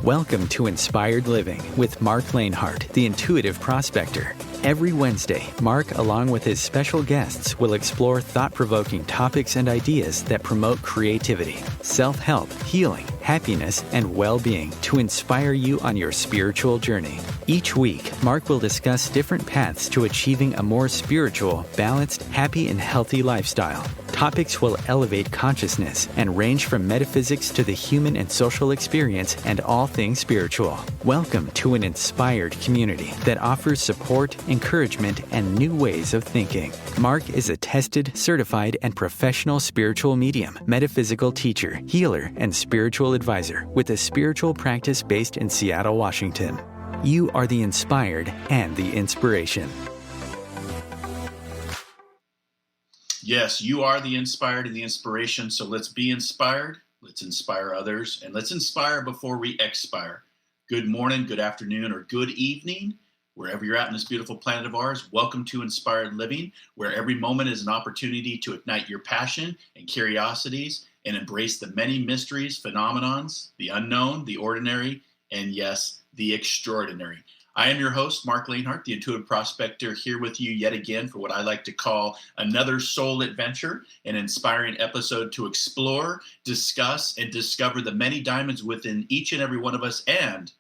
Welcome to Inspired Living with Marc Lainhart, the Intuitive Prospector. Every Wednesday, Marc, along with his special guests, will explore thought-provoking topics and ideas that promote creativity, self-help, healing, happiness, and well-being to inspire you on your spiritual journey. Each week, Marc will discuss different paths to achieving a more spiritual, balanced, happy, and healthy lifestyle. Topics will elevate consciousness and range from metaphysics to the human and social experience and all things spiritual. Welcome to an inspired community that offers support, encouragement, and new ways of thinking. Marc is a tested, certified, and professional spiritual medium, metaphysical teacher, healer, and spiritual advisor with a spiritual practice based in Seattle, Washington. You are the inspired and the inspiration. Yes, you are the inspired and the inspiration, so let's be inspired, let's inspire others, and let's inspire before we expire. Good morning, good afternoon, or good evening, wherever you're at in this beautiful planet of ours. Welcome to Inspired Living, where every moment is an opportunity to ignite your passion and curiosities and embrace the many mysteries, phenomenons, the unknown, the ordinary, and yes, the extraordinary. I am your host, Marc Lainhart, the Intuitive Prospector, here with you yet again for what I like to call another soul adventure, an inspiring episode to explore, discuss, and discover the many diamonds within each and every one of us and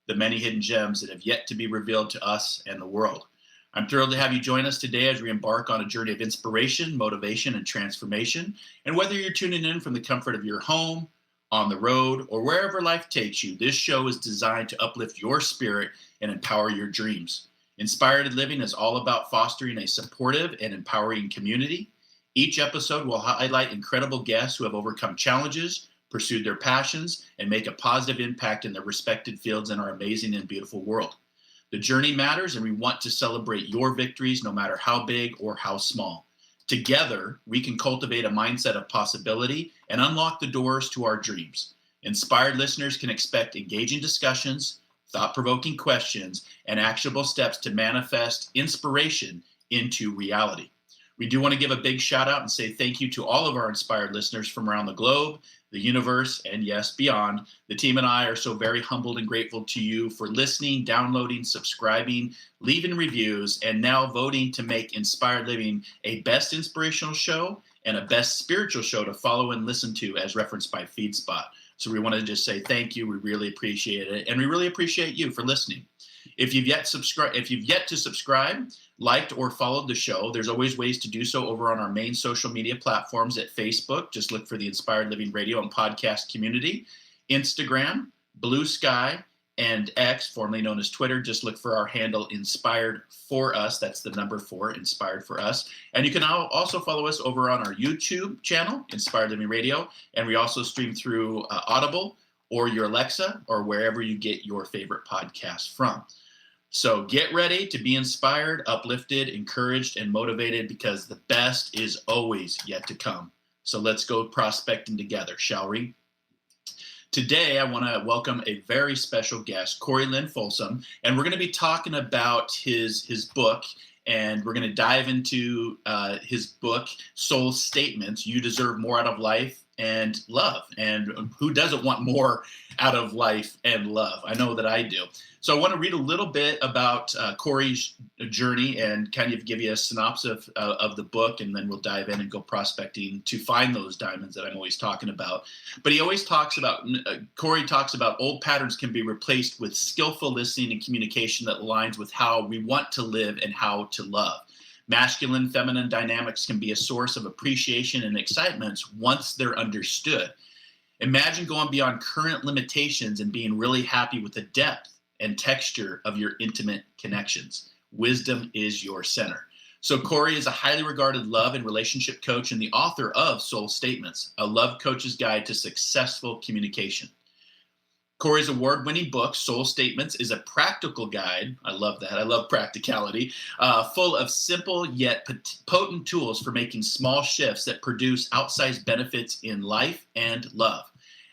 the many hidden gems that have yet to be revealed to us and the world. I'm thrilled to have you join us today as we embark on a journey of inspiration, motivation, and transformation. And whether you're tuning in from the comfort of your home, on the road, or wherever life takes you, this show is designed to uplift your spirit and empower your dreams. Inspired Living is all about fostering a supportive and empowering community. Each episode will highlight incredible guests who have overcome challenges, pursued their passions, and make a positive impact in their respected fields in our amazing and beautiful world. The journey matters, and we want to celebrate your victories, no matter how big or how small. Together, we can cultivate a mindset of possibility and unlock the doors to our dreams. Inspired listeners can expect engaging discussions, thought-provoking questions, and actionable steps to manifest inspiration into reality. We do want to give a big shout out and say thank you to all of our inspired listeners from around the globe, the universe, and yes, beyond. The team and I are so very humbled and grateful to you for listening, downloading, subscribing, leaving reviews, and now voting to make Inspired Living a best inspirational show and a best spiritual show to follow and listen to as referenced by FeedSpot. So we want to just say thank you. We really appreciate it. And we really appreciate you for listening. If you've yet to subscribe, liked, or followed the show, there's always ways to do so over on our main social media platforms at Facebook. Just look for the Inspired Living Radio and Podcast Community. Instagram, Blue Sky, and X, formerly known as Twitter. Just look for our handle Inspired For Us. That's the number 4, Inspired For Us. And you can also follow us over on our YouTube channel, Inspired Living Radio. And we also stream through Audible or your Alexa or wherever you get your favorite podcast from. So get ready to be inspired, uplifted, encouraged, and motivated because the best is always yet to come. So let's go prospecting together, shall we? Today, I want to welcome a very special guest, Lyon Folsom, and we're going to be talking about his book, and we're going to dive into his book, Soul Statements, You Deserve More Out of Life and Love. And who doesn't want more out of life and love? I know that I do. So I want to read a little bit about Corey's journey and kind of give you a synopsis of the book, and then we'll dive in and go prospecting to find those diamonds that I'm always talking about. But he always talks about, Corey talks about old patterns can be replaced with skillful listening and communication that aligns with how we want to live and how to love. Masculine, feminine dynamics can be a source of appreciation and excitement once they're understood. Imagine going beyond current limitations and being really happy with the depth and texture of your intimate connections. Wisdom is your center. So Corey is a highly regarded love and relationship coach and the author of Soul Statements, a love coach's guide to successful communication. Corey's award-winning book, Soul Statements, is a practical guide. I love that. I love practicality. Full of simple yet potent tools for making small shifts that produce outsized benefits in life and love.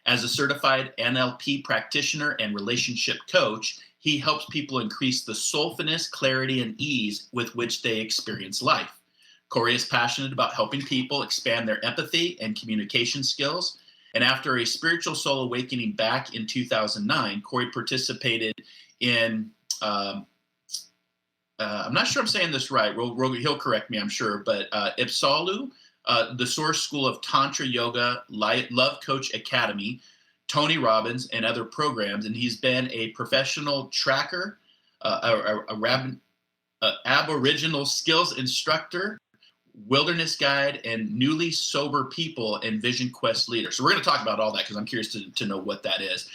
As a certified NLP practitioner and relationship coach, he helps people increase the soulfulness, clarity, and ease with which they experience life. Corey is passionate about helping people expand their empathy and communication skills, And after a spiritual soul awakening back in 2009, Corey participated in, I'm not sure I'm saying this right. He'll correct me, I'm sure, but Ipsalu, the Source School of Tantra Yoga, Love Coach Academy, Tony Robbins, and other programs. And he's been a professional tracker, Aboriginal skills instructor, wilderness guide, and newly sober people and vision quest leader. So we're going to talk about all that because I'm curious to know what that is.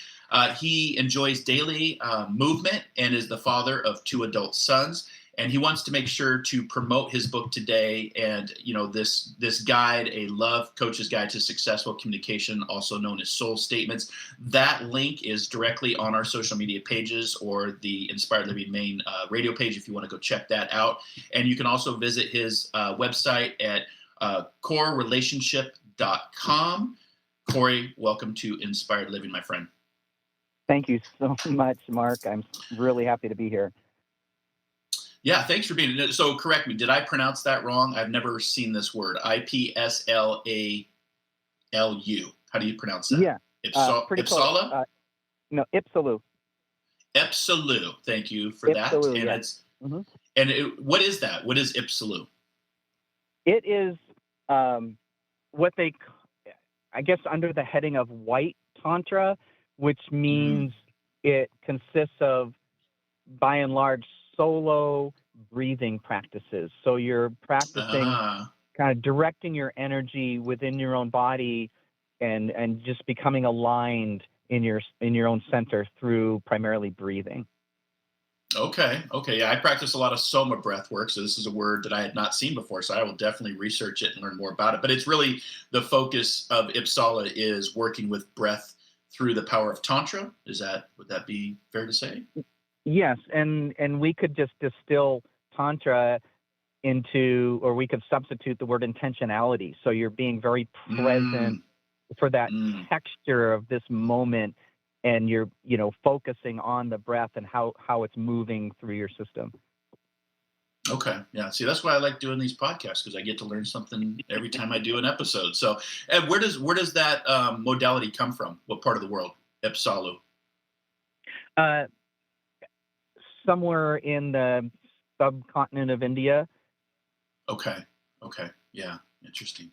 He enjoys daily movement and is the father of 2 adult sons. And he wants to make sure to promote his book today. And, this guide, a love coach's guide to successful communication, also known as soul statements. That link is directly on our social media pages or the Inspired Living main radio page if you want to go check that out. And you can also visit his website at corerelationship.com. Corey, welcome to Inspired Living, my friend. Thank you so much, Mark. I'm really happy to be here. Yeah, thanks for being here. So correct me, did I pronounce that wrong? I've never seen this word, Ipslalu. How do you pronounce that? Yeah, pretty Ipsala? Close. No, Ipsalu. Ipsalu, thank you for Ipsalu, that. And yes. What is that? What is Ipsalu? It is what they, I guess, under the heading of white tantra, which means it consists of, by and large, solo breathing practices. So you're practicing kind of directing your energy within your own body and just becoming aligned in your own center through primarily breathing. Okay. Yeah, I practice a lot of soma breath work, so this is a word that I had not seen before, so I will definitely research it and learn more about it. But it's really the focus of Ipsala is working with breath through the power of Tantra. Would that be fair to say? Yes, and we could just distill Tantra into, or we could substitute the word intentionality. So you're being very present for that texture of this moment, and you're, focusing on the breath and how it's moving through your system. Okay. Yeah. See, that's why I like doing these podcasts, because I get to learn something every time I do an episode. So, and where does that modality come from? What part of the world? Ipsalu. Somewhere in the subcontinent of India. Okay. Yeah. Interesting.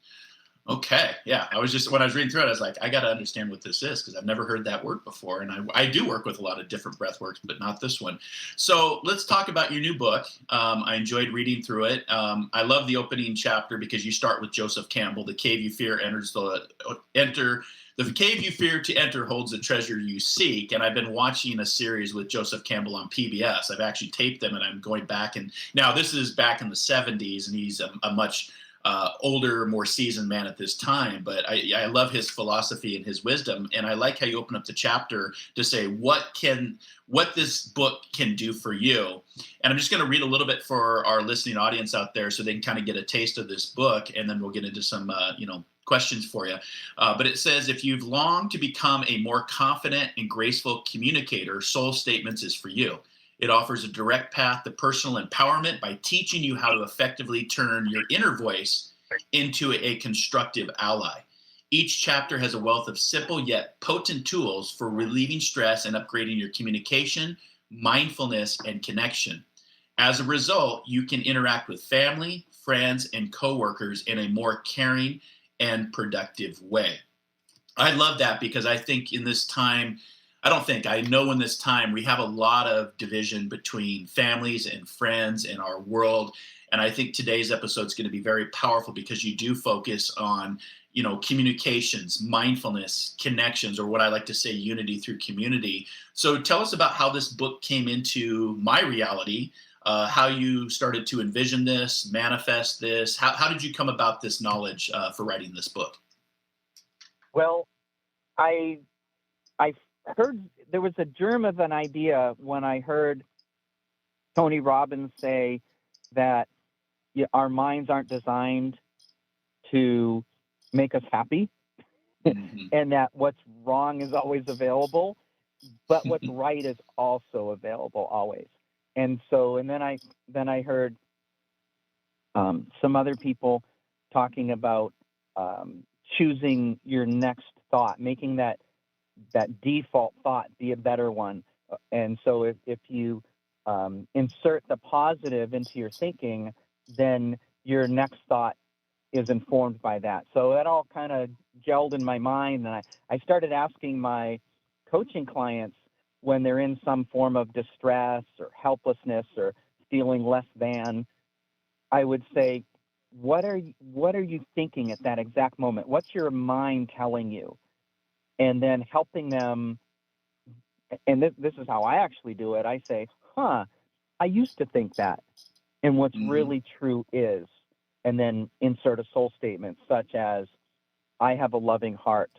Okay. Yeah. When I was reading through it, I was like, I got to understand what this is, because I've never heard that word before. And I do work with a lot of different breath works, but not this one. So let's talk about your new book. I enjoyed reading through it. I love the opening chapter because you start with Joseph Campbell. The cave you fear the cave you fear to enter holds the treasure you seek. And I've been watching a series with Joseph Campbell on PBS. I've actually taped them, and I'm going back. And now this is back in the 70s, and he's a much older, more seasoned man at this time. But I love his philosophy and his wisdom. And I like how you open up the chapter to say what this book can do for you. And I'm just going to read a little bit for our listening audience out there so they can kind of get a taste of this book. And then we'll get into some, questions for you. But it says, if you've longed to become a more confident and graceful communicator, Soul Statements is for you. It offers a direct path to personal empowerment by teaching you how to effectively turn your inner voice into a constructive ally. Each chapter has a wealth of simple yet potent tools for relieving stress and upgrading your communication, mindfulness, and connection. As a result, you can interact with family, friends, and coworkers in a more caring and productive way. I love that because I think in this time, I know in this time we have a lot of division between families and friends in our world. And I think today's episode is going to be very powerful because you do focus on, communications, mindfulness, connections, or what I like to say, unity through community. So tell us about how this book came into my reality, how you started to envision this, manifest this. How did you come about this knowledge for writing this book? Well, I heard there was a germ of an idea when I heard Tony Robbins say that our minds aren't designed to make us happy, and that what's wrong is always available, but what's right is also available always. And then I heard some other people talking about choosing your next thought, making that default thought be a better one. And so if you insert the positive into your thinking, then your next thought is informed by that. So that all kind of gelled in my mind. And I started asking my coaching clients when they're in some form of distress or helplessness or feeling less than, I would say, what are you thinking at that exact moment? What's your mind telling you? And then helping them. And this is how I actually do it. I say, I used to think that. And what's really true is, and then insert a soul statement such as, I have a loving heart.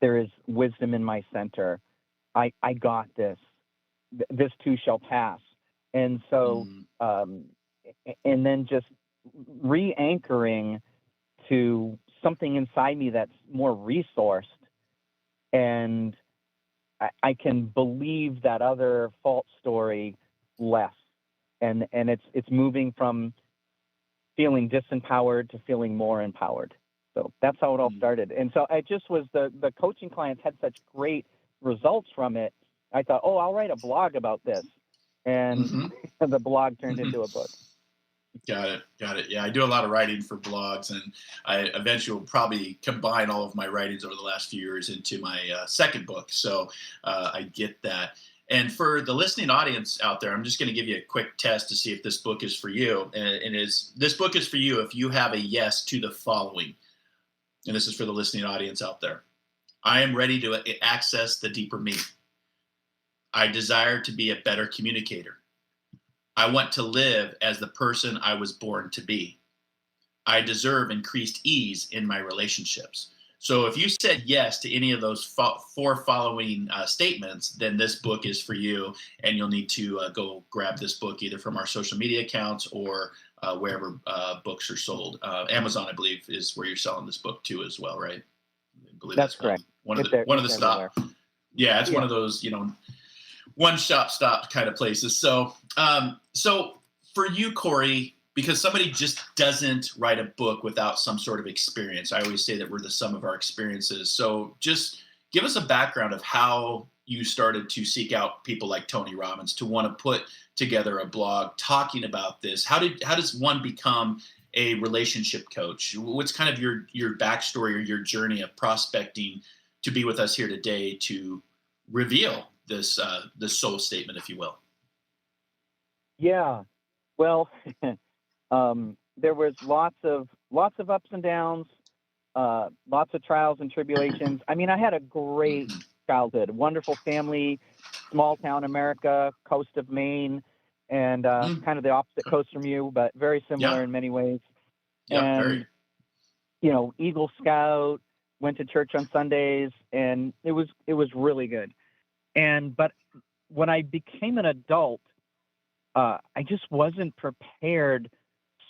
There is wisdom in my center. I got this. This too shall pass. And so, and then just re-anchoring to something inside me that's more resourced, and I can believe that other false story less. And it's moving from feeling disempowered to feeling more empowered. So that's how it all started. And so it just was the coaching clients had such great results from it. I thought, I'll write a blog about this. And the blog turned into a book. Got it. Yeah, I do a lot of writing for blogs, and I eventually will probably combine all of my writings over the last few years into my second book. So I get that. And for the listening audience out there, I'm just going to give you a quick test to see if this book is for you. And this book is for you if you have a yes to the following. And this is for the listening audience out there. I am ready to access the deeper me. I desire to be a better communicator. I want to live as the person I was born to be. I deserve increased ease in my relationships. So if you said yes to any of those four following statements, then this book is for you, and you'll need to go grab this book either from our social media accounts or wherever books are sold. Amazon, I believe, is where you're selling this book too as well, right? I believe that's correct. One of the stop. Yeah, it's one of those, one shop stop kind of places. So, so for you, Corey, because somebody just doesn't write a book without some sort of experience. I always say that we're the sum of our experiences. So just give us a background of how you started to seek out people like Tony Robbins to want to put together a blog talking about this. How does one become a relationship coach? What's kind of your backstory or your journey of prospecting to be with us here today to reveal this soul statement, if you will? Yeah, well, there was lots of ups and downs, lots of trials and tribulations. I mean, I had a great childhood, wonderful family, small town America, coast of Maine, and kind of the opposite coast from you, but very similar in many ways. Yeah, and very. Eagle Scout, went to church on Sundays, and it was really good. But when I became an adult, I just wasn't prepared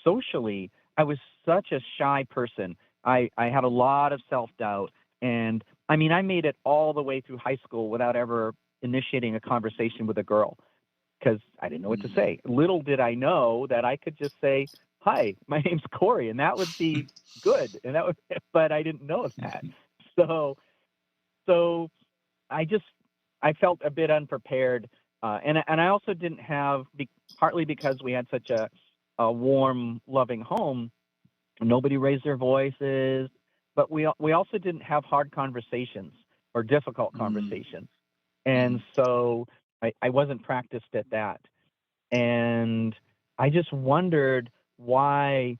socially. I was such a shy person. I had a lot of self-doubt. And I mean, I made it all the way through high school without ever initiating a conversation with a girl because I didn't know what to say. Little did I know that I could just say, "Hi, my name's Corey," and that would be good. But I didn't know that. So I felt a bit unprepared. And I also didn't have, partly because we had such a warm, loving home, nobody raised their voices, but we also didn't have hard conversations or difficult conversations. And so I wasn't practiced at that. And I just wondered why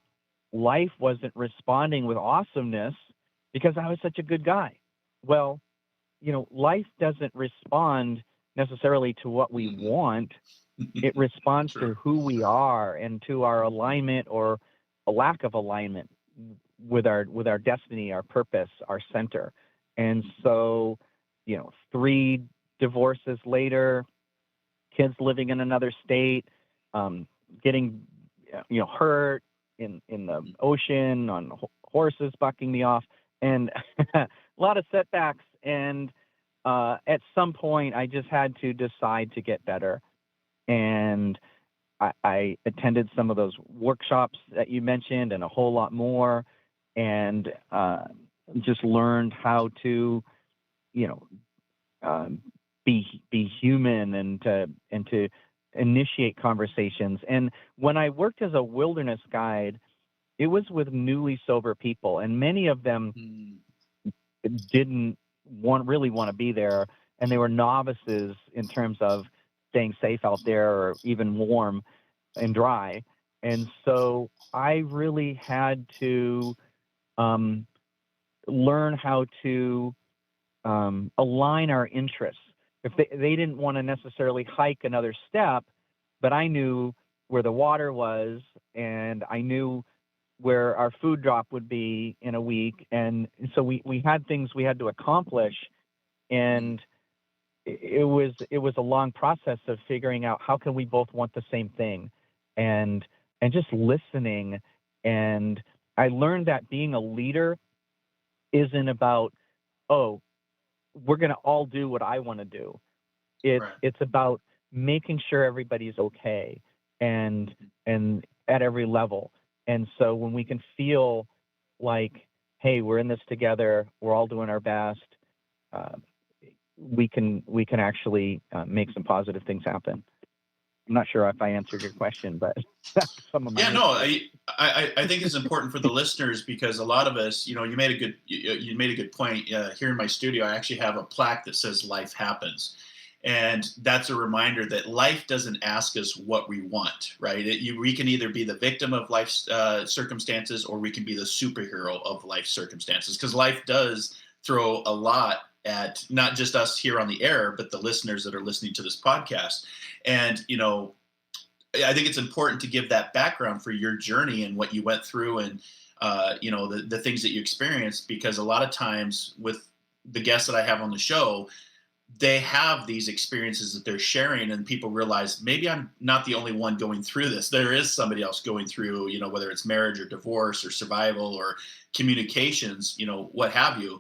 life wasn't responding with awesomeness because I was such a good guy. Well, life doesn't respond necessarily to what we want. It responds to who we are and to our alignment or a lack of alignment with our destiny, our purpose, our center. And so, 3 divorces later, kids living in another state, getting, hurt in the ocean on horses bucking me off, and a lot of setbacks. And at some point, I just had to decide to get better. And I attended some of those workshops that you mentioned and a whole lot more. And just learned how to, you know, be human and to initiate conversations. And when I worked as a wilderness guide, it was with newly sober people, and many of them didn't really want to be there, and they were novices in terms of staying safe out there or even warm and dry. And so I really had to learn how to align our interests. If they didn't want to necessarily hike another step, but I knew where the water was, and I knew where our food drop would be in a week. And so we had things we had to accomplish, and it was a long process of figuring out how can we both want the same thing, and just listening. And I learned that being a leader isn't about, oh, we're going to all do what I want to do. It's about making sure everybody's okay, and at every level. And so when we can feel like, hey, we're in this together, we're all doing our best, we can actually make some positive things happen. I'm not sure if I answered your question, but that's some of my I think it's important for the listeners, because a lot of us, you made a good point. Here in my studio, I actually have a plaque that says "Life Happens," and that's a reminder that life doesn't ask us what we want, right? We can either be the victim of life's circumstances, or we can be the superhero of life's circumstances, because life does throw a lot at not just us here on the air, but the listeners that are listening to this podcast. And, I think it's important to give that background for your journey and what you went through, and, the things that you experienced, because a lot of times with the guests that I have on the show, they have these experiences that they're sharing, and people realize maybe I'm not the only one going through this. There is somebody else going through, whether it's marriage or divorce or survival or communications, what have you.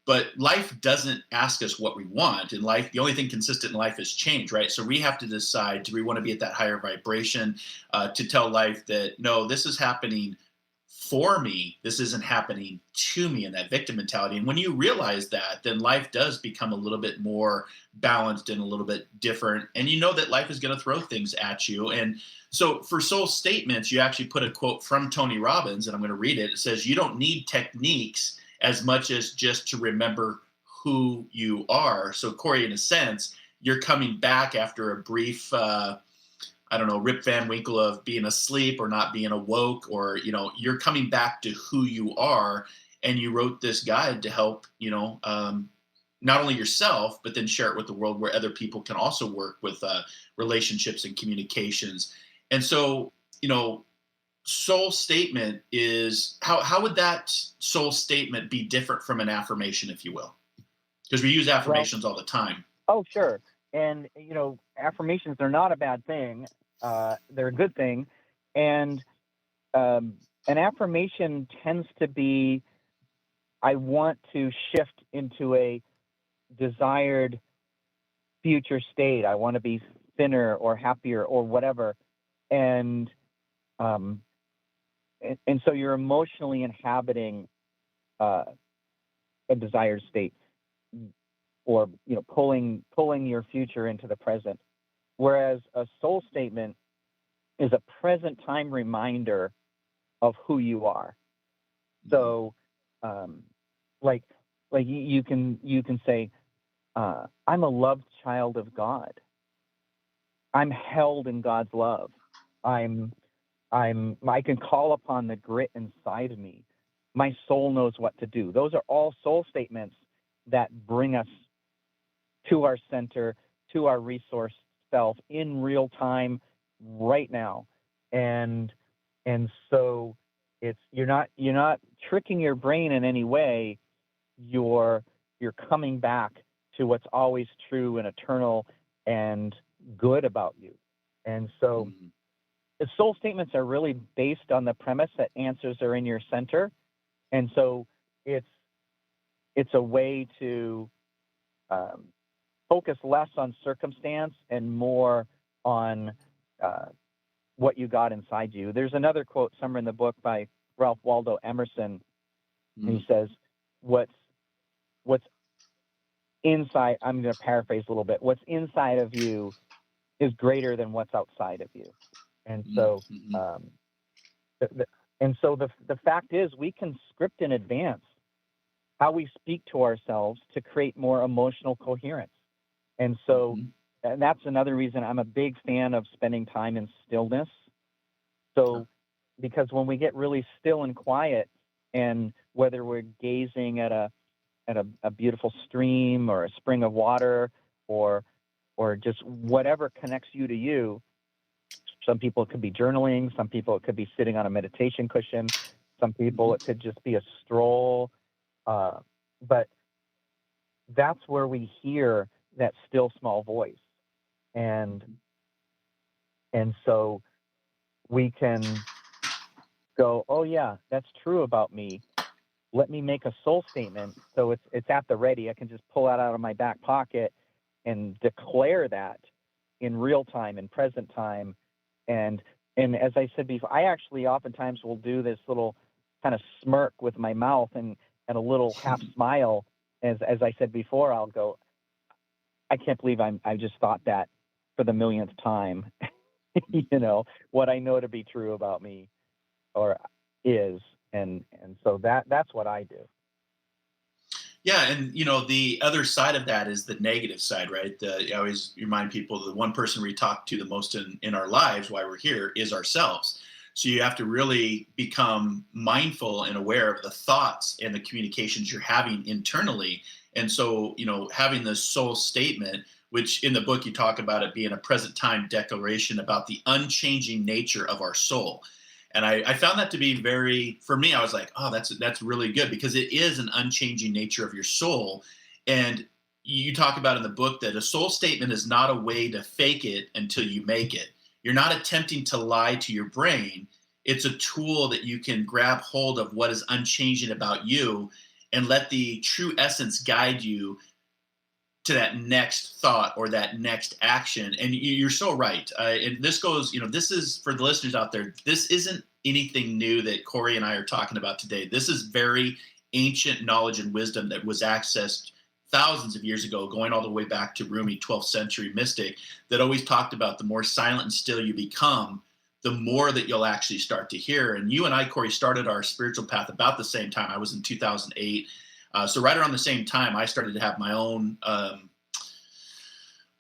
But life doesn't ask us what we want. In life, the only thing consistent in life is change, right? So we have to decide, do we want to be at that higher vibration, to tell life that, no, this is happening for me. This isn't happening to me, in that victim mentality. And when you realize that, then life does become a little bit more balanced and a little bit different. And you know that life is going to throw things at you. And so for soul statements, you actually put a quote from Tony Robbins, and I'm going to read it. It says, "You don't need techniques as much as just to remember who you are." So Corey, in a sense, you're coming back after a brief, Rip Van Winkle of being asleep or not being awoke, or, you're coming back to who you are. And you wrote this guide to help, not only yourself, but then share it with the world, where other people can also work with relationships and communications. And so, soul statement is, how would that soul statement be different from an affirmation, if you will? Because we use affirmations all the time. Oh, sure. And, affirmations are not a bad thing. They're a good thing. And an affirmation tends to be, I want to shift into a desired future state. I want to be thinner or happier or whatever. And so you're emotionally inhabiting a desired state, or pulling your future into the present. Whereas a soul statement is a present time reminder of who you are. So, like you can say, I'm a loved child of God. I'm held in God's love. I can call upon the grit inside of me. My soul knows what to do. Those are all soul statements that bring us to our center, to our resource self in real time, right now. And so you're not tricking your brain in any way. You're coming back to what's always true and eternal and good about you. And so the soul statements are really based on the premise that answers are in your center. And so it's a way to focus less on circumstance and more on what you got inside you. There's another quote somewhere in the book by Ralph Waldo Emerson. He says, what's inside. I'm going to paraphrase a little bit. What's inside of you is greater than what's outside of you. And so, the fact is, we can script in advance how we speak to ourselves to create more emotional coherence. And so, and that's another reason I'm a big fan of spending time in stillness. So, because when we get really still and quiet, and whether we're gazing at a beautiful stream or a spring of water, or just whatever connects you to you. Some people it could be journaling, some people it could be sitting on a meditation cushion, some people it could just be a stroll. But that's where we hear that still small voice. And so we can go, oh yeah, that's true about me. Let me make a soul statement. So it's at the ready. I can just pull that out of my back pocket and declare that in real time, in present time. And as I said before, I actually oftentimes will do this little kind of smirk with my mouth and a little half smile. As I said before, I'll go, I can't believe I just thought that for the millionth time. What I know to be true about me or is. And so that's what I do. Yeah, and the other side of that is the negative side, right? I always remind people the one person we talk to the most in our lives while we're here is ourselves. So you have to really become mindful and aware of the thoughts and the communications you're having internally. And so, having this soul statement, which in the book you talk about it being a present time declaration about the unchanging nature of our soul. And I found that to be for me, I was like, oh, that's really good, because it is an unchanging nature of your soul. And you talk about in the book that a soul statement is not a way to fake it until you make it. You're not attempting to lie to your brain. It's a tool that you can grab hold of what is unchanging about you and let the true essence guide you to that next thought or that next action. And you're so right. And this goes, this is for the listeners out there. This isn't anything new that Corey and I are talking about today. This is very ancient knowledge and wisdom that was accessed thousands of years ago, going all the way back to Rumi, 12th century mystic, that always talked about the more silent and still you become, the more that you'll actually start to hear. And you and I, Corey, started our spiritual path about the same time. I was in 2008. So right around the same time, I started to have my own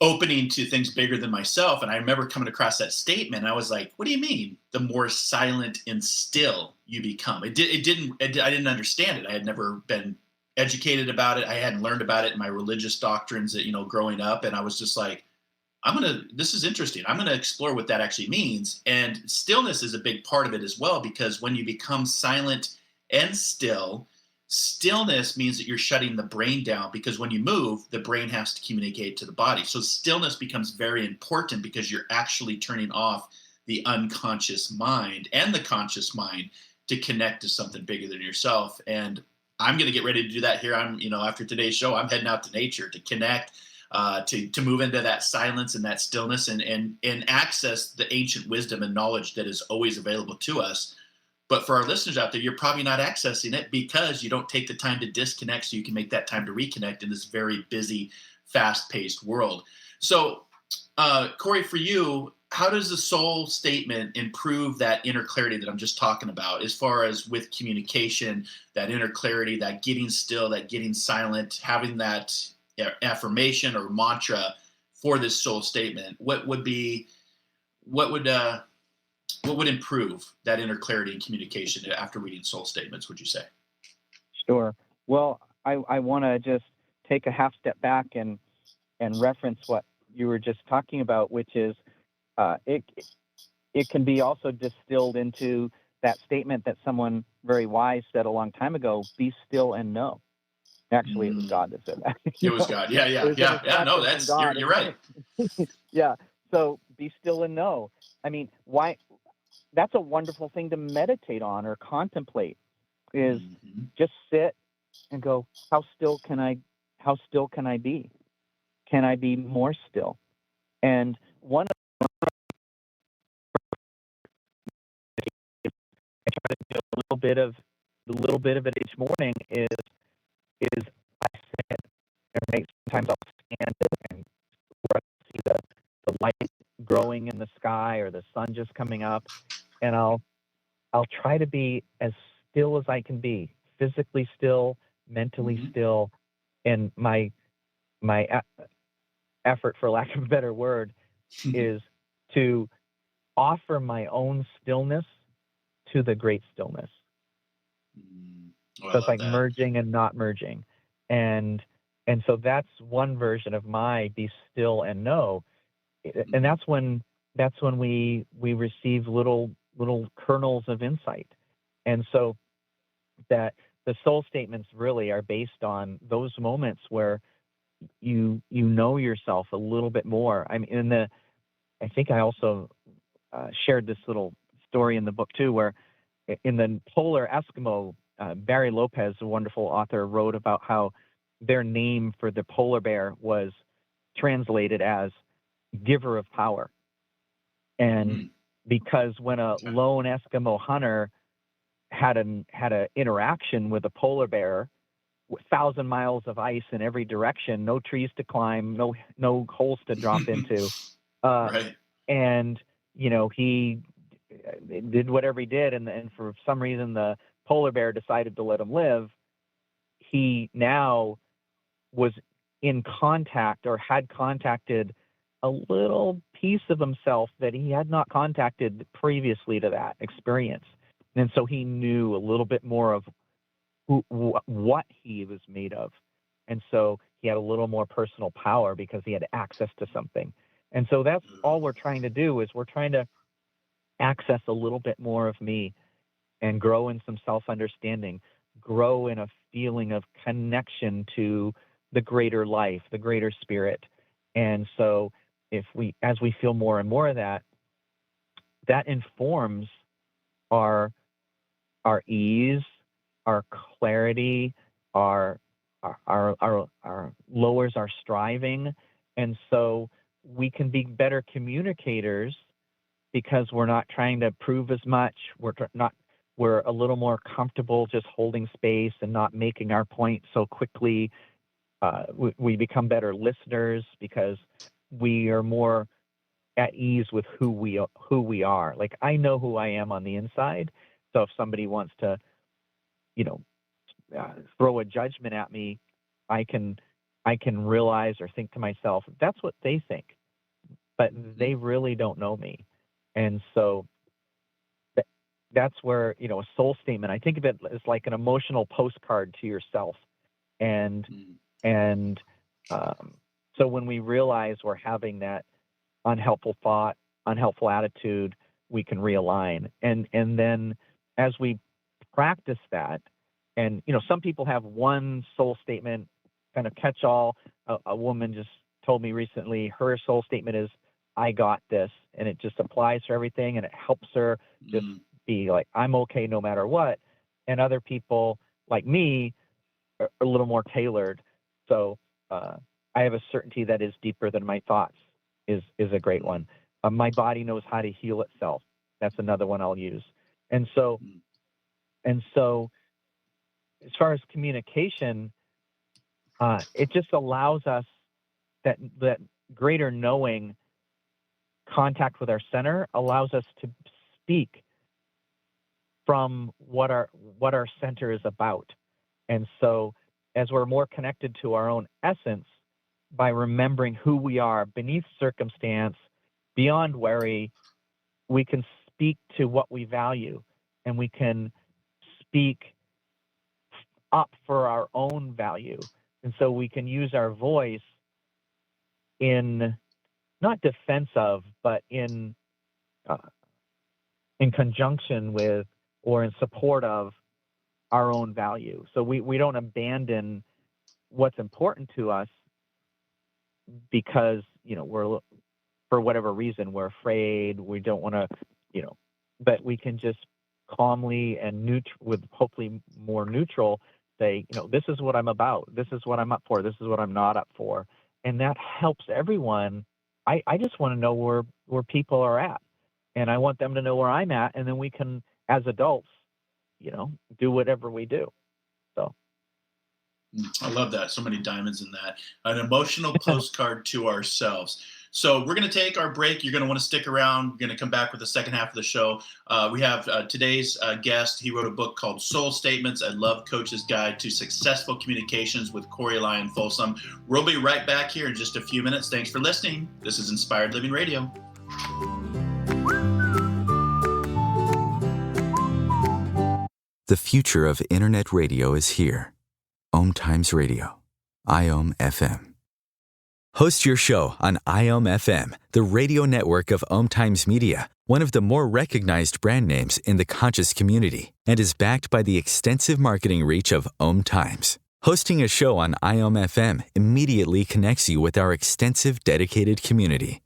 opening to things bigger than myself. And I remember coming across that statement. And I was like, what do you mean? The more silent and still you become? I didn't understand it. I had never been educated about it. I hadn't learned about it in my religious doctrines that, growing up. And I was just like, this is interesting. I'm going to explore what that actually means. And stillness is a big part of it as well, because when you become silent and still, stillness means that you're shutting the brain down, because when you move, the brain has to communicate to the body. So stillness becomes very important, because you're actually turning off the unconscious mind and the conscious mind to connect to something bigger than yourself. And I'm going to get ready to do that here. After today's show, I'm heading out to nature to connect, to move into that silence and that stillness and access the ancient wisdom and knowledge that is always available to us. But for our listeners out there, you're probably not accessing it because you don't take the time to disconnect so you can make that time to reconnect in this very busy, fast-paced world. So, Corey, for you, how does the soul statement improve that inner clarity that I'm just talking about, as far as with communication, that inner clarity, that getting still, that getting silent, having that affirmation or mantra for this soul statement? What would improve that inner clarity and communication after reading soul statements, would you say? Sure. Well, I want to just take a half step back and reference what you were just talking about, which is it can be also distilled into that statement that someone very wise said a long time ago: "Be still and know." Actually, it was God that said that. It was God. Yeah. No, you're right. Yeah. So be still and know. I mean, why? That's a wonderful thing to meditate on or contemplate. Is just sit and go, how still can I be? Can I be more still? And one of I try to do a little bit of it each morning is is I sit and sometimes I'll stand and see the light growing in the sky or the sun just coming up, and I'll try to be as still as I can be, physically still, mentally still, and my effort, for lack of a better word, is to offer my own stillness to the great stillness. Oh, So it's like that. merging and not merging. And so that's one version of my be still and know. And that's when we receive little kernels of insight. And so that the soul statements really are based on those moments where you know yourself a little bit more. I mean, I think I also shared this little story in the book too, where in the Polar Eskimo, Barry Lopez, a wonderful author, wrote about how their name for the polar bear was translated as giver of power. And because when a lone Eskimo hunter had an interaction with a polar bear, 1,000 miles of ice in every direction, no trees to climb, no holes to drop into, Right. and he did whatever he did, and for some reason the polar bear decided to let him live. He now was in contact, or had contacted, a little piece of himself that he had not contacted previously to that experience. And so he knew a little bit more of what he was made of. And so he had a little more personal power because he had access to something. And so that's all we're trying to do, is we're trying to access a little bit more of me and grow in some self-understanding, grow in a feeling of connection to the greater life, the greater spirit. And so as we feel more and more of that, that informs our ease, our clarity, our lowers our striving. And so we can be better communicators because we're not trying to prove as much. We're a little more comfortable just holding space and not making our point so quickly. We become better listeners because we are more at ease with who we are. Like, I know who I am on the inside. So if somebody wants to, throw a judgment at me, I can realize or think to myself, that's what they think, but they really don't know me. And so that's where, a soul statement, I think of it as like an emotional postcard to yourself. And so when we realize we're having that unhelpful thought, unhelpful attitude, we can realign. And then as we practice that, and some people have one soul statement, kind of catch all. A woman just told me recently her soul statement is, I got this, and it just applies to everything, and it helps her just be like, I'm okay no matter what. And other people like me are a little more tailored. So I have a certainty that is deeper than my thoughts is a great one. My body knows how to heal itself. That's another one I'll use. And so as far as communication, it just allows us that greater knowing, contact with our center allows us to speak from what our center is about. And so as we're more connected to our own essence, by remembering who we are beneath circumstance, beyond worry, we can speak to what we value, and we can speak up for our own value. And so we can use our voice in not defense of, but in conjunction with or in support of our own value. So we don't abandon what's important to us because, we're, for whatever reason, we're afraid, we don't want to, but we can just calmly and with hopefully more neutral say, this is what I'm about. This is what I'm up for. This is what I'm not up for. And that helps everyone. I just want to know where people are at, and I want them to know where I'm at. And then we can, as adults, do whatever we do. So. I love that. So many diamonds in that. An emotional postcard to ourselves. So we're going to take our break. You're going to want to stick around. We're going to come back with the second half of the show. We have today's guest. He wrote a book called Soul Statements, a Love Coach's Guide to Successful Communications with Lyon Folsom. We'll be right back here in just a few minutes. Thanks for listening. This is Inspired Living Radio. The future of internet radio is here. Ohm Times Radio, IOM FM. Host your show on IOM FM, the radio network of Ohm Times Media, one of the more recognized brand names in the conscious community, and is backed by the extensive marketing reach of Ohm Times. Hosting a show on IOM FM immediately connects you with our extensive dedicated community.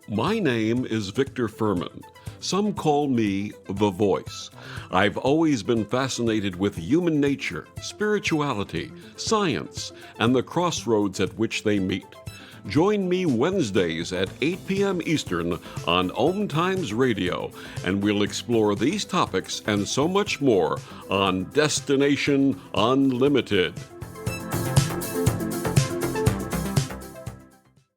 My name is Victor Furman. Some call me The Voice. I've always been fascinated with human nature, spirituality, science, and the crossroads at which they meet. Join me Wednesdays at 8 p.m. Eastern on Ohm Times Radio, and we'll explore these topics and so much more on Destination Unlimited.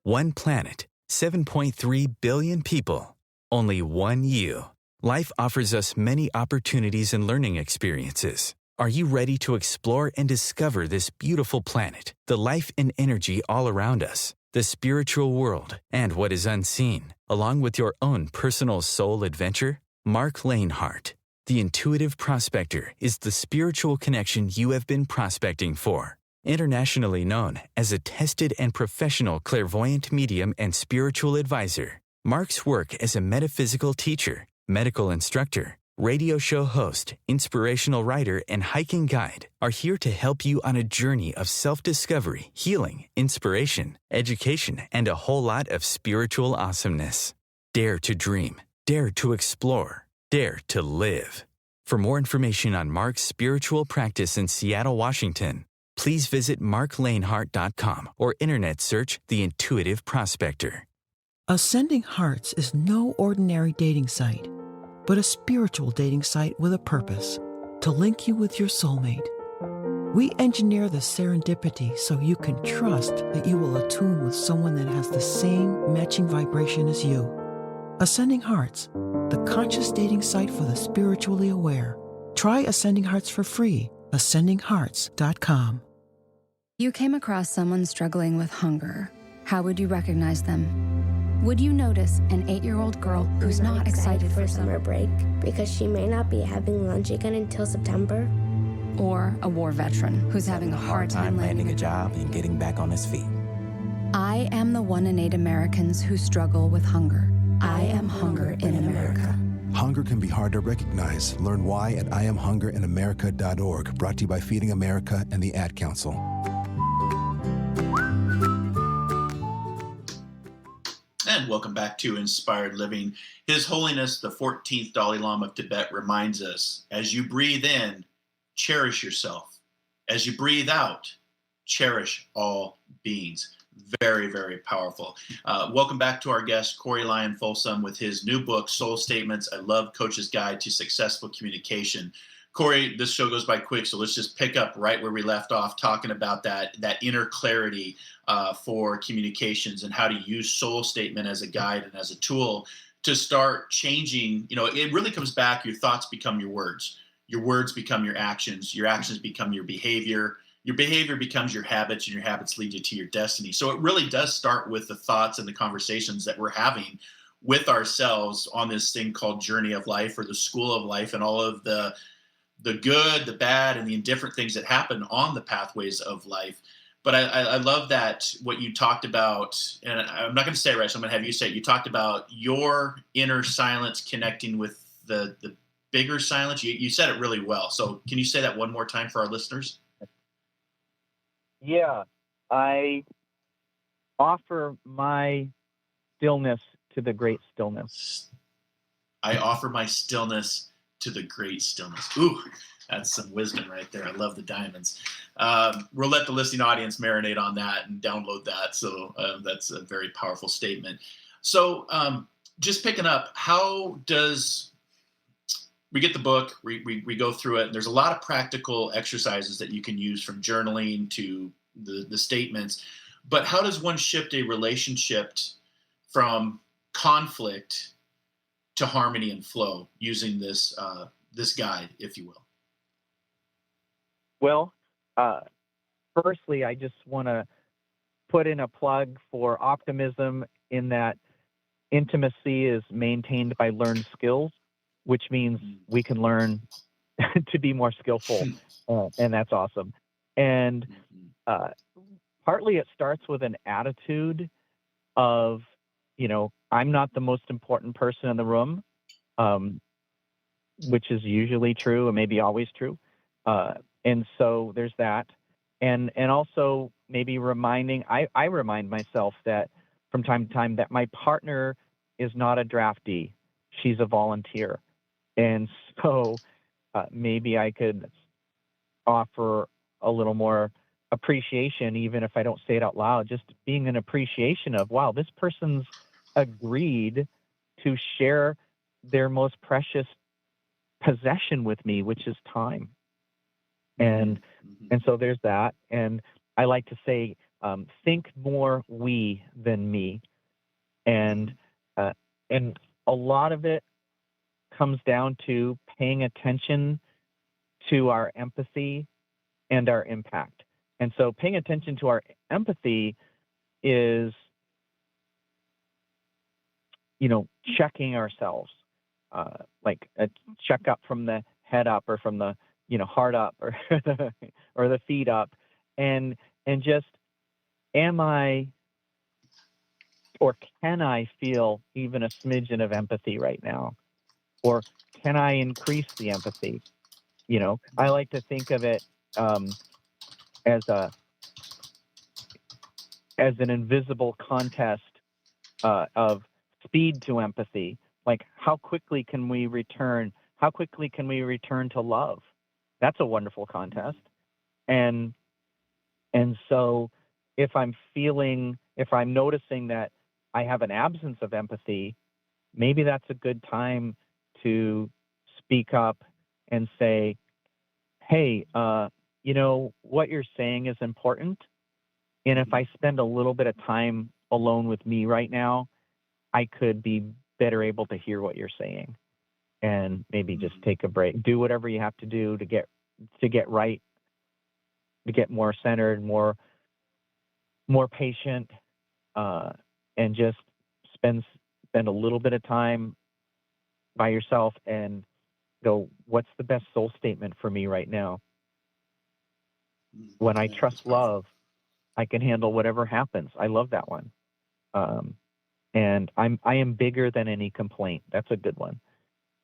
One planet, 7.3 billion people. Only one you. Life offers us many opportunities and learning experiences. Are you ready to explore and discover this beautiful planet, the life and energy all around us, the spiritual world, and what is unseen, along with your own personal soul adventure? Marc Lainhart, the Intuitive Prospector, is the spiritual connection you have been prospecting for. Internationally known as a tested and professional clairvoyant medium and spiritual advisor, Marc's work as a metaphysical teacher, medical instructor, radio show host, inspirational writer, and hiking guide are here to help you on a journey of self-discovery, healing, inspiration, education, and a whole lot of spiritual awesomeness. Dare to dream. Dare to explore. Dare to live. For more information on Marc's spiritual practice in Seattle, Washington, please visit marclainhart.com or internet search The Intuitive Prospector. Ascending Hearts is no ordinary dating site, but a spiritual dating site with a purpose, to link you with your soulmate. We engineer the serendipity so you can trust that you will attune with someone that has the same matching vibration as you. Ascending Hearts, the conscious dating site for the spiritually aware. Try Ascending Hearts for free. AscendingHearts.com. You came across someone struggling with hunger. How would you recognize them? Would you notice an 8-year-old girl who's not excited for summer break because she may not be having lunch again until September? Or a war veteran who's having a hard time landing a job and getting back on his feet? I am the 1 in 8 Americans who struggle with hunger. I am hunger in America. Hunger can be hard to recognize. Learn why at IamHungerInAmerica.org. Brought to you by Feeding America and the Ad Council. And welcome back to Inspired Living. His Holiness, the 14th Dalai Lama of Tibet, reminds us, as you breathe in, cherish yourself. As you breathe out, cherish all beings. Very, very powerful. Welcome back to our guest, Lyon Folsom, with his new book, Soul Statements, a Love Coach's Guide to Successful Communication. Corey, this show goes by quick, so let's just pick up right where we left off, talking about that inner clarity for communications and how to use Soul Statement as a guide and as a tool to start changing. You know, it really comes back, your thoughts become your words become your actions become your behavior becomes your habits, and your habits lead you to your destiny. So it really does start with the thoughts and the conversations that we're having with ourselves on this thing called journey of life, or the school of life, and all of the good, the bad, and the indifferent things that happen on the pathways of life. But I love that what you talked about, and I'm not going to say it right, so I'm going to have you say it. You talked about your inner silence connecting with the bigger silence. You said it really well. So can you say that one more time for our listeners? Yeah, I offer my stillness to the great stillness. I offer my stillness to the great stillness. Ooh, that's some wisdom right there. I love the diamonds. We'll let the listening audience marinate on that and download that. So that's a very powerful statement. So just picking up, how does we get the book, we go through it, and there's a lot of practical exercises that you can use, from journaling to the statements. But how does one shift a relationship from conflict to harmony and flow using this this guide, if you will? Well, firstly, I just want to put in a plug for optimism, in that intimacy is maintained by learned skills, which means we can learn to be more skillful, and that's awesome. And partly it starts with an attitude of, I'm not the most important person in the room, which is usually true and maybe always true. And so there's that. And also maybe reminding, I remind myself that from time to time that my partner is not a draftee. She's a volunteer. And so maybe I could offer a little more appreciation, even if I don't say it out loud, just being an appreciation of, wow, this person's agreed to share their most precious possession with me, which is time. And so there's that. And I like to say, think more we than me. And a lot of it comes down to paying attention to our empathy and our impact. And so paying attention to our empathy is, checking ourselves, like a checkup from the head up, or from the, heart up, or or the feet up, and just, am I, or can I feel even a smidgen of empathy right now? Or can I increase the empathy? I like to think of it as an invisible contest of speed to empathy. Like, how quickly can we return? How quickly can we return to love? That's a wonderful contest. And so if I'm noticing that I have an absence of empathy, maybe that's a good time to speak up and say, hey, what you're saying is important. And if I spend a little bit of time alone with me right now, I could be better able to hear what you're saying, and maybe just take a break, do whatever you have to do to get right, to get more centered, more patient, and just spend a little bit of time by yourself and go, what's the best soul statement for me right now? When I trust love, I can handle whatever happens. I love that one. And I am bigger than any complaint. That's a good one.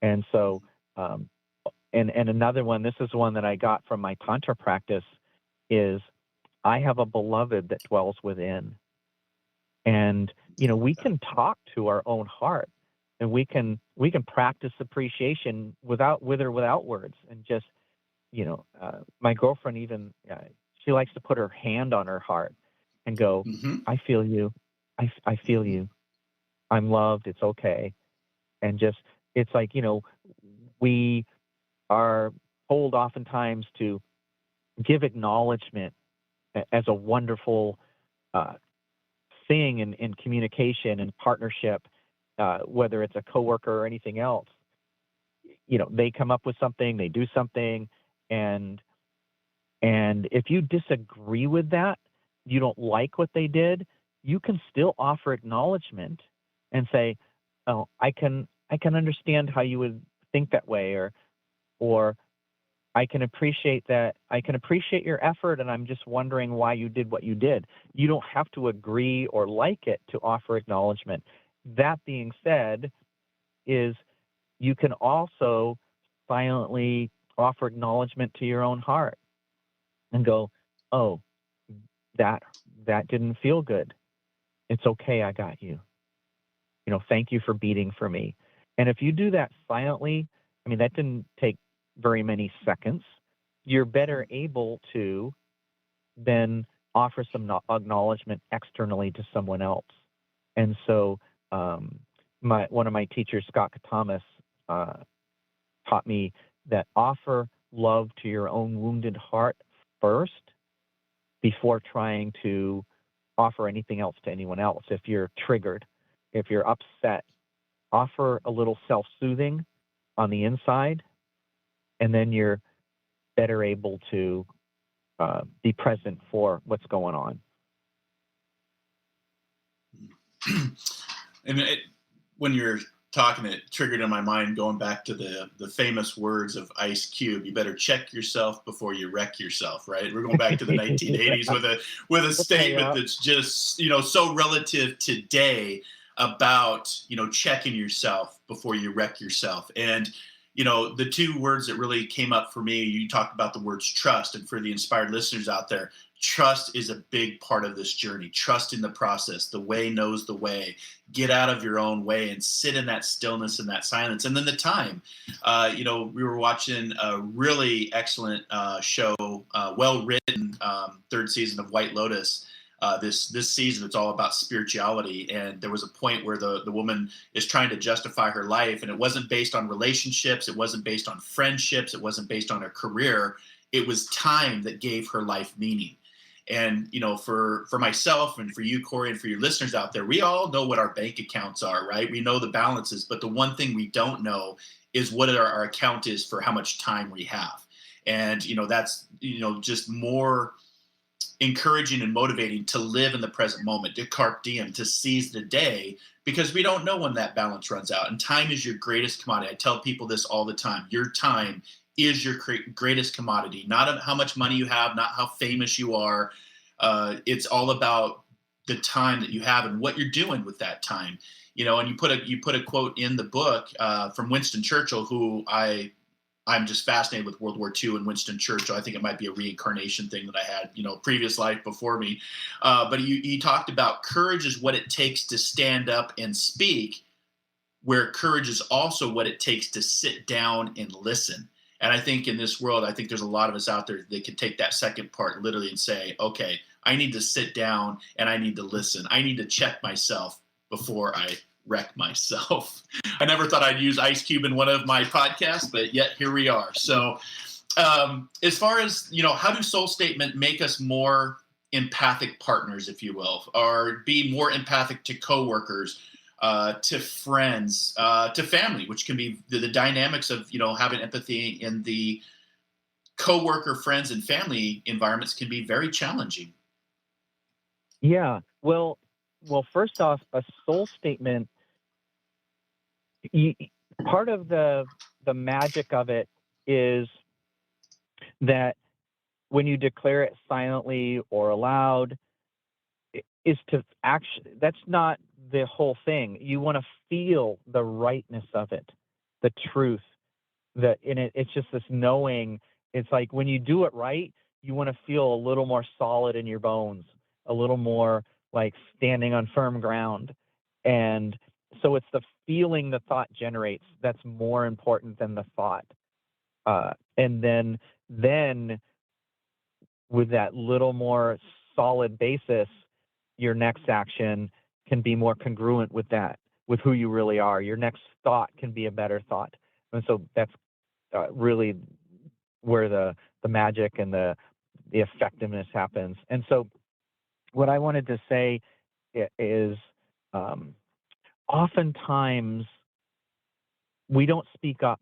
And so, and another one, this is one that I got from my Tantra practice, is I have a beloved that dwells within. And, we can talk to our own heart, and we can practice appreciation with or without words. And just, my girlfriend even, she likes to put her hand on her heart and go, I feel you. I feel you. I'm loved. It's okay. And just, it's like, we are told oftentimes to give acknowledgement as a wonderful thing in communication and partnership, whether it's a coworker or anything else. They come up with something, they do something, and if you disagree with that, you don't like what they did, you can still offer acknowledgement and say, oh, I can understand how you would think that way, or I can appreciate that. I can appreciate your effort, and I'm just wondering why you did what you did. You don't have to agree or like it to offer acknowledgement. That being said, is you can also silently offer acknowledgement to your own heart and go, oh, that didn't feel good. It's okay. I got you. Thank you for beating for me. And if you do that silently, that didn't take very many seconds, you're better able to then offer some acknowledgement externally to someone else. And so one of my teachers, Scott Thomas, taught me that offer love to your own wounded heart first before trying to offer anything else to anyone else. If you're triggered, if you're upset, offer a little self-soothing on the inside, and then you're better able to be present for what's going on. And when you're talking, it triggered in my mind going back to the famous words of Ice Cube: "You better check yourself before you wreck yourself." Right? We're going back to the 1980s with a statement that's just so relative today about checking yourself before you wreck yourself. And the two words that really came up for me, you talked about the words trust, and for the inspired listeners out there, trust is a big part of this journey. Trust in the process. The way knows the way. Get out of your own way and sit in that stillness and that silence. And then the time. We were watching a really excellent show, well-written, third season of White Lotus. This season, it's all about spirituality. And there was a point where the woman is trying to justify her life, and it wasn't based on relationships. It wasn't based on friendships. It wasn't based on her career. It was time that gave her life meaning. And, for myself and for you, Corey, and for your listeners out there, we all know what our bank accounts are, right? We know the balances, but the one thing we don't know is what our account is for how much time we have. And, that's, just more encouraging and motivating to live in the present moment, to carpe diem, to seize the day, because we don't know when that balance runs out. And time is your greatest commodity. I tell people this all the time. Your time is your greatest commodity, not how much money you have, not how famous you are. It's all about the time that you have and what you're doing with that time. And you put a quote in the book from Winston Churchill, who I'm just fascinated with World War II and Winston Churchill. I think it might be a reincarnation thing that I had, previous life before me. But he talked about courage is what it takes to stand up and speak, where courage is also what it takes to sit down and listen. And I think in this world, I think there's a lot of us out there that can take that second part literally and say, okay, I need to sit down and I need to listen. I need to check myself before I wreck myself. I never thought I'd use Ice Cube in one of my podcasts, but yet here we are. So as far as, how do Soul Statement make us more empathic partners, if you will, or be more empathic to coworkers, to friends, to family, which can be the dynamics of, having empathy in the coworker, friends, and family environments can be very challenging. Yeah. Well, first off, a soul statement, part of the magic of it is that when you declare it silently or aloud, is to actually, that's not the whole thing. You want to feel the rightness of it, the truth that in it. It's just this knowing. It's like when you do it right, you want to feel a little more solid in your bones, a little more like standing on firm ground. And so it's the feeling the thought generates that's more important than the thought. And then with that little more solid basis, your next action can be more congruent with that, with who you really are. Your next thought can be a better thought. And so that's really where the magic and the effectiveness happens. And so what I wanted to say is oftentimes we don't speak up.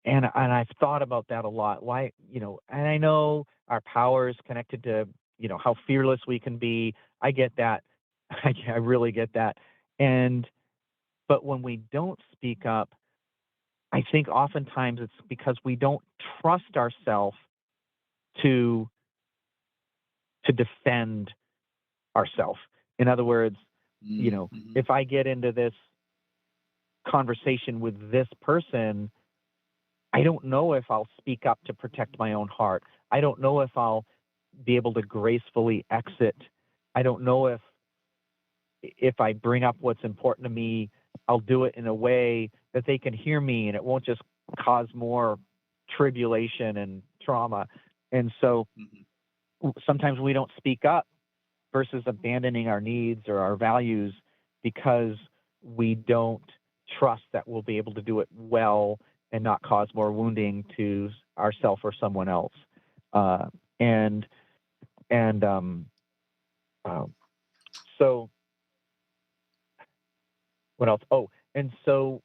And I've thought about that a lot. Why, and I know our power is connected to, how fearless we can be. I get that. I really get that. But when we don't speak up, I think oftentimes it's because we don't trust ourselves to defend ourselves. In other words, if I get into this conversation with this person, I don't know if I'll speak up to protect my own heart. I don't know if I'll be able to gracefully exit. I don't know if I bring up what's important to me, I'll do it in a way that they can hear me and it won't just cause more tribulation and trauma. And so sometimes we don't speak up versus abandoning our needs or our values because we don't trust that we'll be able to do it well and not cause more wounding to ourselves or someone else. And so what else? Oh, and so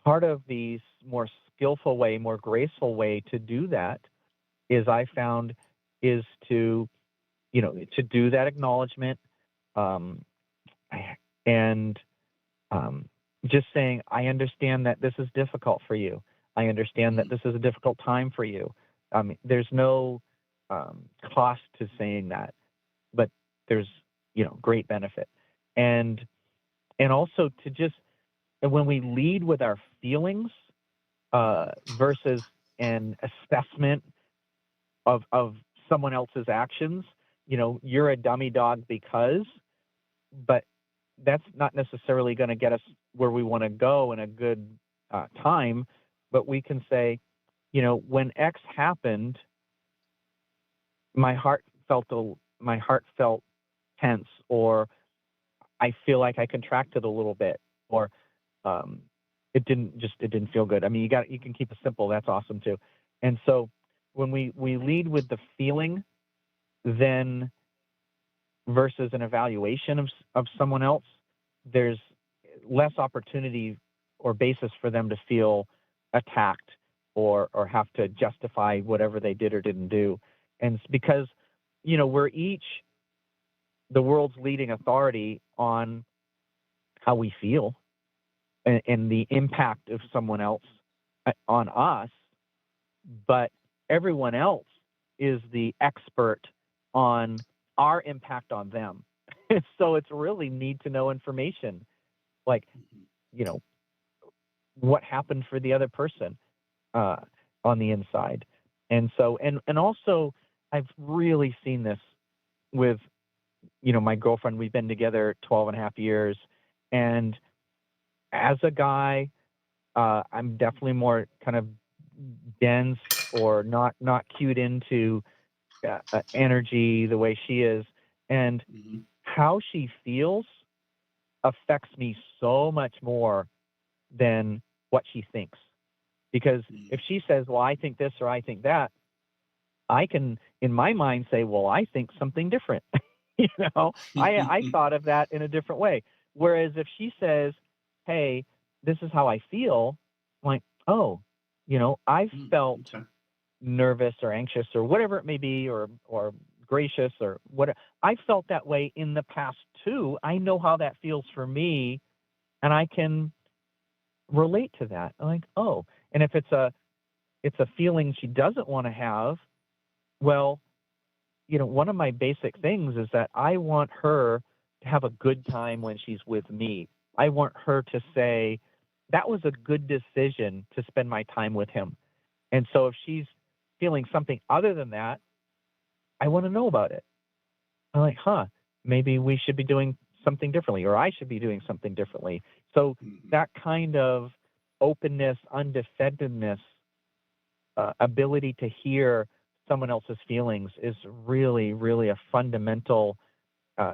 part of the more skillful way, more graceful way to do that is, I found, is to, to do that acknowledgement, and just saying, I understand that this is difficult for you. I understand that this is a difficult time for you. There's no cost to saying that, but there's, great benefit. And also to just, and when we lead with our feelings versus an assessment of someone else's actions, you're a dummy dog because, but that's not necessarily going to get us where we want to go in a good time. But we can say, when X happened, my heart felt tense, or I feel like I contracted a little bit, or it didn't feel good. You can keep it simple. That's awesome too. And so when we lead with the feeling, then versus an evaluation of someone else, there's less opportunity or basis for them to feel attacked or have to justify whatever they did or didn't do. And it's because, we're each the world's leading authority on how we feel and the impact of someone else on us, but everyone else is the expert on our impact on them. So it's really need to know information, like, what happened for the other person on the inside. And so, and also, I've really seen this with, my girlfriend. We've been together 12 and a half years. And as a guy, I'm definitely more kind of dense or not cued into energy the way she is. And how she feels affects me so much more than what she thinks. Because if she says, well, I think this or I think that, I can, in my mind, say, well, I think something different. I thought of that in a different way. Whereas if she says, hey, this is how I feel, I'm like, oh, I've felt nervous or anxious or whatever it may be, or gracious or whatever. I felt that way in the past too. I know how that feels for me, and I can relate to that. I'm like, oh, and if it's a feeling she doesn't want to have, well, one of my basic things is that I want her to have a good time when she's with me. I want her to say, that was a good decision to spend my time with him. And so if she's feeling something other than that, I want to know about it. I'm like, maybe we should be doing something differently, or I should be doing something differently. So that kind of openness, undefendedness, ability to hear someone else's feelings is really, really a fundamental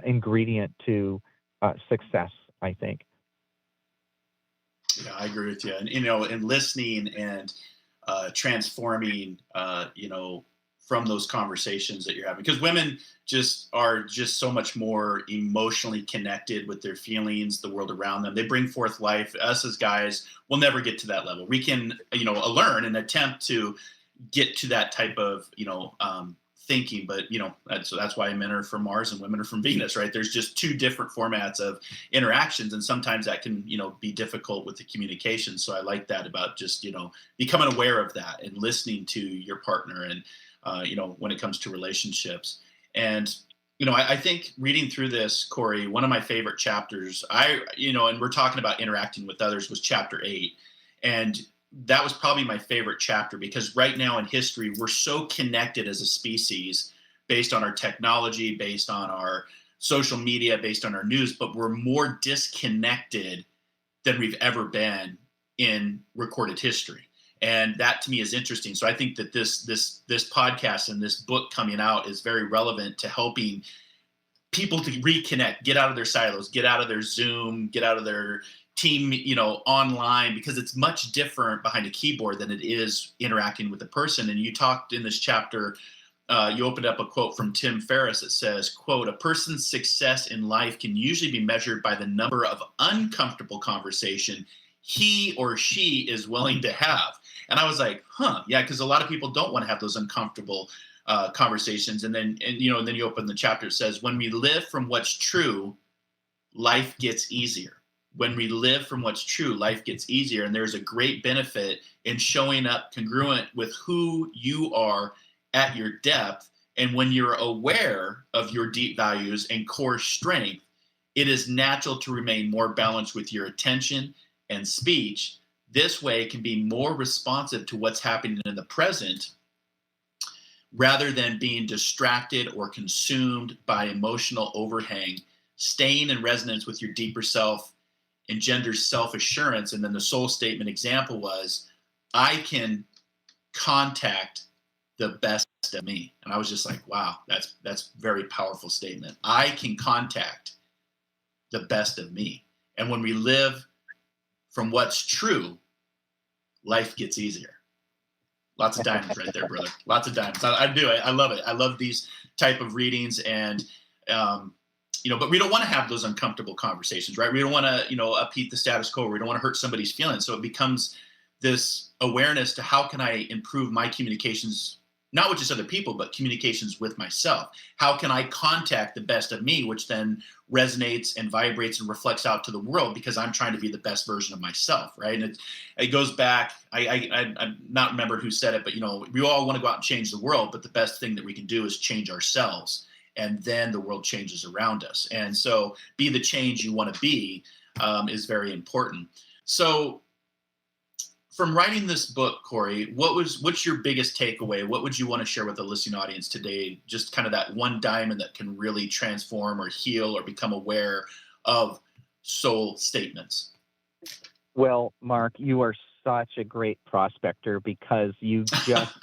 ingredient to success, I think. Yeah, I agree with you. And listening and transforming, from those conversations that you're having, because women are so much more emotionally connected with their feelings, the world around them. They bring forth life. Us as guys will never get to that level. We can, learn and attempt to get to that type of, thinking, but that's why men are from Mars and women are from Venus, right? There's just two different formats of interactions, and sometimes that can be difficult with the communication. So I like that about just becoming aware of that and listening to your partner, and when it comes to relationships. And I think reading through this, Corey, one of my favorite chapters, and we're talking about interacting with others, was chapter 8, and that was probably my favorite chapter, because right now in history, we're so connected as a species based on our technology, based on our social media, based on our news, but we're more disconnected than we've ever been in recorded history. And that to me is interesting. So I think that this podcast and this book coming out is very relevant to helping people to reconnect, get out of their silos, get out of their Zoom, get out of their team, online, because it's much different behind a keyboard than it is interacting with a person. And you talked in this chapter, you opened up a quote from Tim Ferriss that says, quote, "A person's success in life can usually be measured by the number of uncomfortable conversation he or she is willing to have." And I was like, yeah, because a lot of people don't want to have those uncomfortable conversations. And then you open the chapter, it says, "When we live from what's true, life gets easier." When we live from what's true, life gets easier. And there's a great benefit in showing up congruent with who you are at your depth. And when you're aware of your deep values and core strength, it is natural to remain more balanced with your attention and speech. This way it can be more responsive to what's happening in the present rather than being distracted or consumed by emotional overhang. Staying in resonance with your deeper self engenders self-assurance. And then the soul statement example was, "I can contact the best of me." And I was just like, wow, that's very powerful statement. I can contact the best of me. And when we live from what's true, life gets easier. Lots of diamonds right there, brother. Lots of diamonds. I do it. I love it. I love these type of readings. And but we don't want to have those uncomfortable conversations, right? We don't want to, upheat the status quo. We don't want to hurt somebody's feelings. So it becomes this awareness to how can I improve my communications, not with just other people, but communications with myself. How can I contact the best of me, which then resonates and vibrates and reflects out to the world because I'm trying to be the best version of myself, right? And it goes back, I'm not remember who said it, but, we all want to go out and change the world, but the best thing that we can do is change ourselves. And then the world changes around us. And so be the change you want to be is very important. So from writing this book, Corey, what's your biggest takeaway? What would you want to share with the listening audience today? Just kind of that one diamond that can really transform or heal or become aware of soul statements. Well, Marc, you are such a great prospector because you just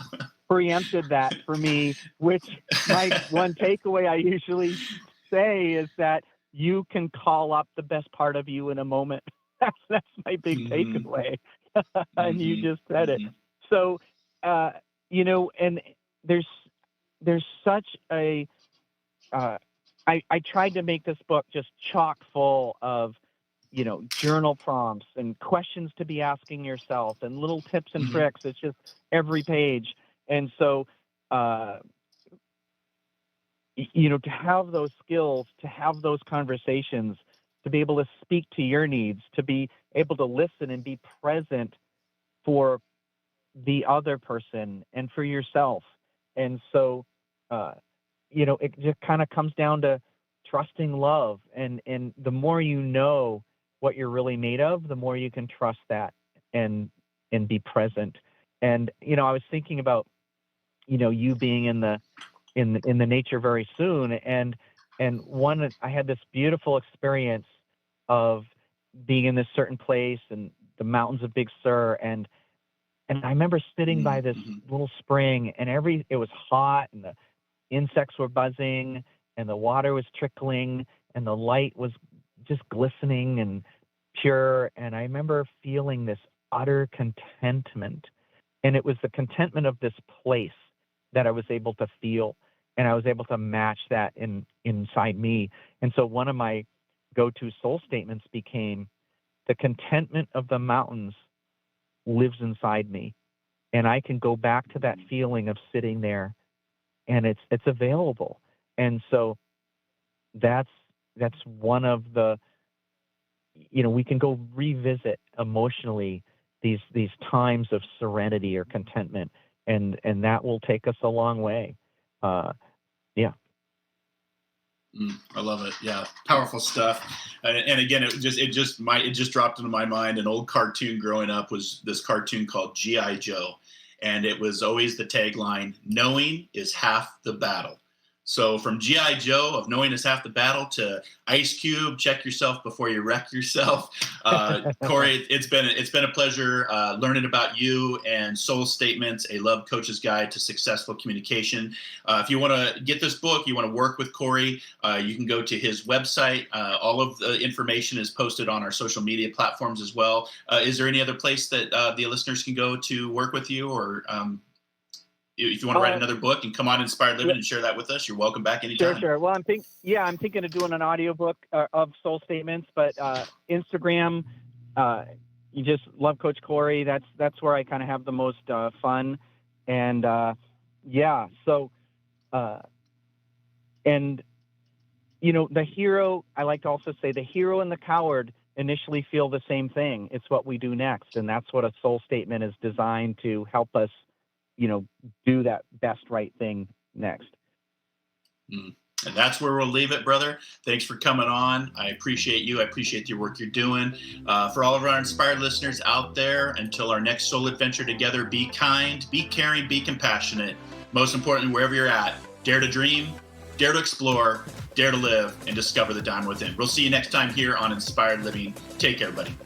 preempted that for me, which my one takeaway I usually say is that you can call up the best part of you in a moment. That's my big takeaway. And you just said it. So, and there's such a, I tried to make this book just chock full of, journal prompts and questions to be asking yourself and little tips and tricks. It's just every page. And so, to have those skills, to have those conversations, to be able to speak to your needs, to be able to listen and be present for the other person and for yourself. And so, it just kind of comes down to trusting love. And the more you know what you're really made of, the more you can trust that and be present. And, I was thinking about, you being in the nature very soon. And I had this beautiful experience of being in this certain place and the mountains of Big Sur. And I remember sitting by this little spring and it was hot and the insects were buzzing and the water was trickling and the light was just glistening and pure. And I remember feeling this utter contentment. And it was the contentment of this place that I was able to feel. And I was able to match that inside me. And so one of my go-to soul statements became, the contentment of the mountains lives inside me. And I can go back to that feeling of sitting there and it's available. And so that's one of the, we can go revisit emotionally these times of serenity or contentment, and that will take us a long way. Yeah. I love it. Yeah. Powerful stuff. And again, it just dropped into my mind. An old cartoon growing up was this cartoon called G.I. Joe. And it was always the tagline, knowing is half the battle. So from G.I. Joe of knowing is half the battle to Ice Cube, check yourself before you wreck yourself. Corey, it's been a pleasure learning about you and Soul Statements, a love coach's guide to successful communication. If you want to get this book, you want to work with Corey, you can go to his website. All of the information is posted on our social media platforms as well. Is there any other place that the listeners can go to work with you, or if you want to write another book and come on Inspired Living and share that with us, you're welcome back anytime. Sure. Well, I'm thinking of doing an audiobook of Soul Statements, but Instagram, you just love Coach Corey. That's where I kind of have the most fun. And so, and the hero, I like to also say the hero and the coward initially feel the same thing. It's what we do next. And that's what a soul statement is designed to help us, do that best right thing next. And that's where we'll leave it, brother. Thanks for coming on. I appreciate you. I appreciate your work you're doing. For all of our inspired listeners out there, until our next soul adventure together, be kind, be caring, be compassionate. Most importantly, wherever you're at, dare to dream, dare to explore, dare to live, and discover the diamond within. We'll see you next time here on Inspired Living. Take care, buddy.